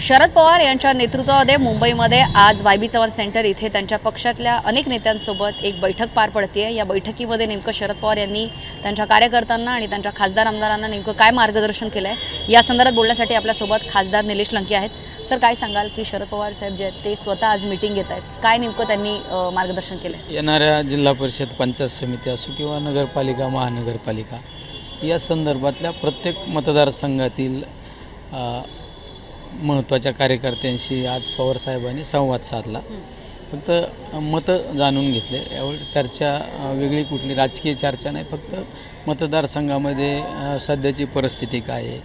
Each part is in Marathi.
शरद पवार यांच्या नेतृत्वामध्ये मुंबईमध्ये आज वाय बी चव्हाण सेंटर इथे त्यांच्या पक्षातल्या अनेक नेत्यांसोबत एक बैठक पार पडते। या बैठकीमध्ये नेमकं शरद पवार यांनी त्यांच्या कार्यकर्त्यांना आणि त्यांच्या खासदार आमदारांना नेमकं काय मार्गदर्शन केलं आहे या संदर्भात बोलण्यासाठी आपल्यासोबत खासदार निलेश लंके आहेत। सर, काय सांगाल की शरद पवार साहेब जे आहेत ते स्वतः आज मीटिंग घेत आहेत, काय नेमकं त्यांनी मार्गदर्शन केलं आहे? येणाऱ्या जिल्हा परिषद पंचायत समिती असो किंवा नगरपालिका महानगरपालिका या संदर्भातल्या प्रत्येक मतदारसंघातील महत्त्वाच्या कार्यकर्त्यांशी आज पवारसाहेबांनी संवाद साधला। फक्त मतं जाणून घेतले। यावेळी चर्चा वेगळी कुठली राजकीय चर्चा नाही, फक्त मतदारसंघामध्ये सध्याची परिस्थिती काय आहे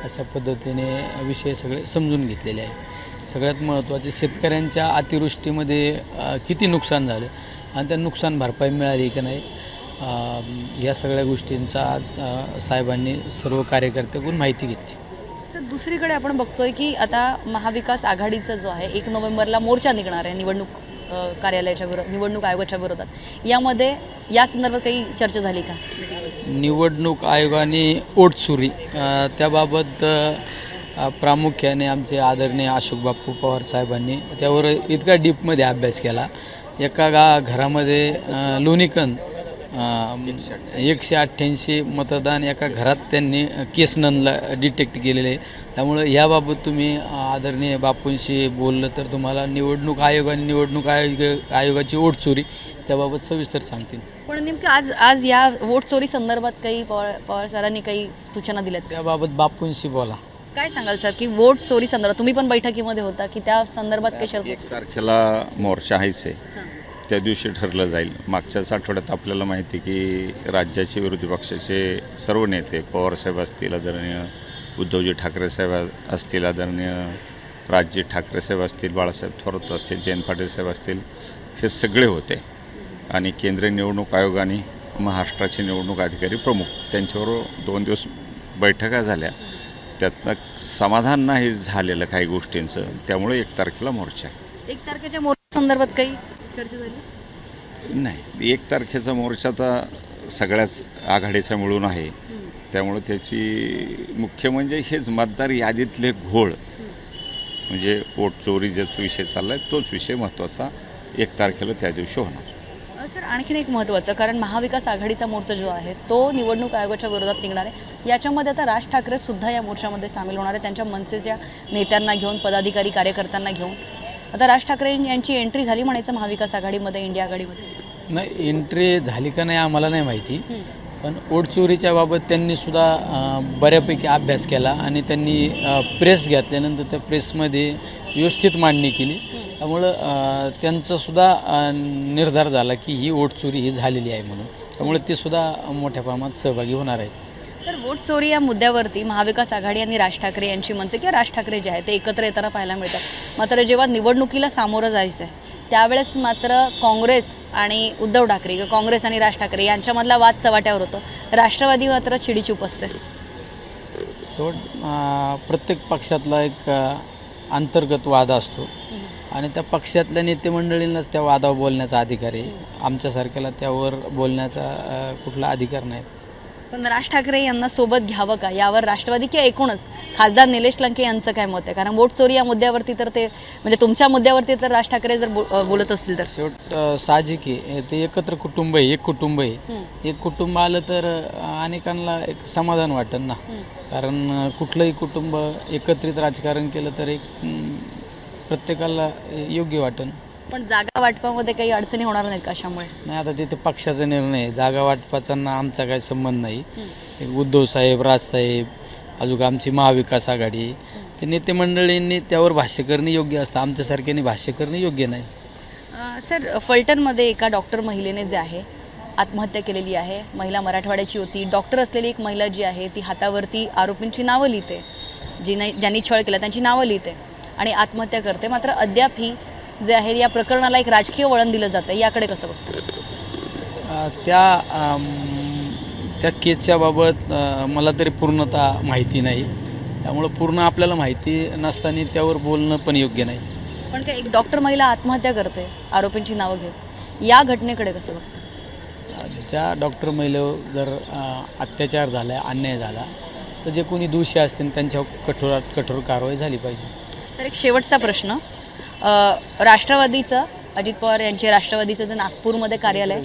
अशा पद्धतीने विषय सगळे समजून घेतलेले आहे। सगळ्यात महत्त्वाचे शेतकऱ्यांच्या अतिवृष्टीमध्ये किती नुकसान झालं आणि त्या नुकसान भरपाई मिळाली की नाही या सगळ्या गोष्टींचा आज साहेबांनी सर्व कार्यकर्त्यांकडून माहिती घेतली। तर दुसरीकडे आपण बघतोय की आता महाविकास आघाडीचा जो आहे 1 नोव्हेंबरला मोर्चा निघणार आहे निवडणूक कार्यालयाच्या निवडणूक आयोगाच्या विरोधात। यामध्ये या संदर्भात काही चर्चा झाली का? निवडणूक आयोगाने ओटचोरी त्याबाबत प्रामुख्याने आमचे आदरणीय अशोक बापू पवार साहेबांनी त्यावर इतका डीपमध्ये अभ्यास केला। एका घरामध्ये लोणीकंद 188 मतदान एका घरात त्यांनी केस नोंदला डिटेक्ट केलेले आहे। त्यामुळे याबाबत तुम्ही आदरणीय बापूंशी बोललं तर तुम्हाला निवडणूक आयोग आणि निवडणूक आयोगाची ओटचोरी त्याबाबत सविस्तर सांगतील। पण नेमकं आज या वोट चोरी संदर्भात काही पवार सरांनी काही सूचना दिल्यात? त्याबाबत बापूंशी बोला। काय सांगाल सर की वोट चोरी संदर्भात तुम्ही पण बैठकीमध्ये होता की त्या संदर्भात काही शरद 1 तारखेला मोर्चा आहेच आहे, त्या दिवशी ठरलं जाईल। मागच्याच आठवड्यात आपल्याला माहिती की राज्याचे विरोधी पक्षाचे सर्व नेते पवारसाहेब असतील, आदरणीय उद्धवजी ठाकरे साहेब असतील, आदरणीय राजजी ठाकरे साहेब असतील, बाळासाहेब थोरात असतील, जयंत पाटील साहेब असतील, हे सगळे होते। आणि केंद्रीय निवडणूक आयोगाने महाराष्ट्राचे निवडणूक अधिकारी प्रमुख त्यांच्याबरोबर 2 दिवस बैठका झाल्या। त्यातनं समाधान नाही झालेलं काही गोष्टींचं, त्यामुळे 1 तारखेला मोर्चा आहे। 1 तारखेच्या मोर्चा संदर्भात काही चर्चा झाली नाही? 1 तारखेचा मोर्चा तर सगळ्याच आघाडीचा मिळून आहे, त्यामुळे त्याची मुख्य म्हणजे हेच मतदार यादीतले घोळ म्हणजे वोट चोरी ज्याचा विषय चालला आहे तोच विषय महत्त्वाचा 1 तारखेला त्या दिवशी होणार। सर, आणखीन एक महत्त्वाचं, कारण महाविकास आघाडीचा मोर्चा जो आहे तो निवडणूक आयोगाच्या विरोधात निघणार आहे। याच्यामध्ये आता राज ठाकरे सुद्धा या मोर्चामध्ये सामील होणार आहे, त्यांच्या मनसेच्या नेत्यांना घेऊन, पदाधिकारी कार्यकर्त्यांना घेऊन। आता राज ठाकरे यांची एंट्री झाली म्हणायचं महाविकास आघाडीमध्ये, इंडिया आघाडीमध्ये? नाही, एंट्री झाली का नाही आम्हाला नाही माहिती, पण ओटचोरीच्या बाबत त्यांनी सुद्धा बऱ्यापैकी अभ्यास केला आणि त्यांनी प्रेस घेतल्यानंतर त्या प्रेसमध्ये व्यवस्थित मांडणी केली। त्यामुळं त्यांचासुद्धा निर्धार झाला की ही ओटचोरी ही झालेली आहे म्हणून, त्यामुळे ते सुद्धा मोठ्या प्रमाणात सहभागी होणार आहेत। तर वोट चोरी या मुद्द्यावरती महाविकास आघाडी आणि राज ठाकरे यांची मनसे किंवा राज ठाकरे जे आहे ते एकत्र येताना पाहायला मिळतात। मात्र जेव्हा निवडणुकीला सामोरं जायचं आहे त्यावेळेस मात्र काँग्रेस आणि उद्धव ठाकरे किंवा काँग्रेस आणि राज ठाकरे यांच्यामधला वाद चव्हाट्यावर होतो, राष्ट्रवादी मात्र चिडीचूप असते। प्रत्येक पक्षातला एक अंतर्गत वाद असतो आणि त्या पक्षातल्या नेतेमंडळींनाच त्या वादावर बोलण्याचा अधिकार आहे, आमच्यासारख्याला त्यावर बोलण्याचा कुठला अधिकार नाही। पण राज ठाकरे यांना सोबत घ्यावं का यावर राष्ट्रवादी किंवा एकूणच खासदार निलेश लंके यांचं काय मत आहे? कारण वोट चोरी या मुद्द्यावरती तर ते म्हणजे तुमच्या मुद्द्यावरती तर राज ठाकरे जर बोलत असतील तर शेवट साहजिक आहे, ते एकत्र कुटुंब आहे, एक कुटुंब आहे। एक कुटुंब आलं तर अनेकांना एक समाधान वाटेल ना, कारण कुठलंही कुटुंब एकत्रित राजकारण केलं तर एक प्रत्येकाला योग्य वाटेल। पण जागा वाटपामध्ये काही अडचणी होणार नाहीत का अशामुळे? नाही, आता तिथे पक्षाचा निर्णय आहे, जागा वाटपाचा आमचा काही संबंध नाही। ते उद्धव साहेब, राजसाहेब, अजून आमची महाविकास आघाडी, ते नेते मंडळींनी त्यावर भाष्य करणे योग्य असतं, आमच्यासारख्याने भाष्य करणे योग्य नाही। सर, फलटणमध्ये एका डॉक्टर महिलेने जे आहे आत्महत्या केलेली आहे। महिला मराठवाड्याची होती, डॉक्टर असलेली एक महिला जी आहे ती हातावरती आरोपींची नावं लिहिते, ज्यांनी छळ केला त्यांची नावं लिहिते आणि आत्महत्या करते। मात्र अद्याप ही जे आहे या प्रकरणाला एक राजकीय वळण दिलं जातं, याकडे कसं बघतं? त्या केसच्या बाबत मला तरी पूर्णतः माहिती नाही, त्यामुळं पूर्ण आपल्याला माहिती नसताना त्यावर बोलणं पण योग्य नाही। पण काय एक डॉक्टर महिला आत्महत्या करते आरोपींची नावं घेऊन, या घटनेकडे कसं बघतं? त्या डॉक्टर महिलेवर जर अत्याचार झाला, अन्याय झाला तर जे कोणी दोषी असतील त्यांच्यावर कठोरात कठोर कारवाई झाली पाहिजे। तर एक शेवटचा प्रश्न, राष्ट्रवादीचं अजित पवार यांचे राष्ट्रवादीचं जे नागपूरमध्ये कार्यालय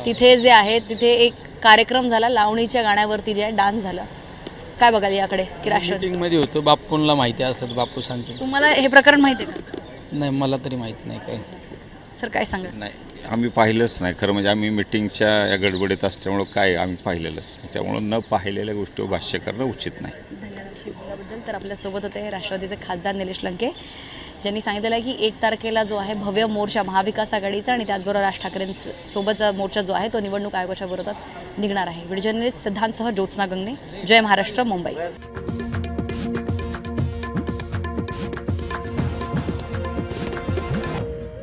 तिथे जे आहे तिथे एक कार्यक्रम झाला, लावणीच्या गाण्यावरती जे आहे डान्स झाला, काय बघाल याकडे की राष्ट्रवादी? मीटिंगमध्ये होतो, बापूंला माहिती असतं, बापू सांगतो. तुम्हाला हे प्रकरण माहिती आहे का? नाही, मला तरी माहिती नाही काय. सर काय सांगा? नाही, आम्ही पाहिलंच नाही खरं म्हणजे. आम्ही मिटिंगच्या या गडबडीत असल्यामुळं काय आम्ही पाहिलेलंच नाही, त्यामुळं न पाहिलेल्या गोष्टीवर भाष्य करणं उचित नाही. धन्यवाद शिवबद्दल. तर आपल्यासोबत होते राष्ट्रवादीचे खासदार निलेश लंके, ज्यांनी सांगितलेलं आहे की 1 तारखेला जो आहे भव्य मोर्चा महाविकास आघाडीचा आणि त्याचबरोबर राज ठाकरेंसोबतचा मोर्चा जो आहे तो निवडणूक आयोगाच्या विरोधात निघणार आहे. व्हिडिओ जर्नलिस्ट सिद्धांतसह ज्योत्स्ना गंगणे, जय महाराष्ट्र, मुंबई.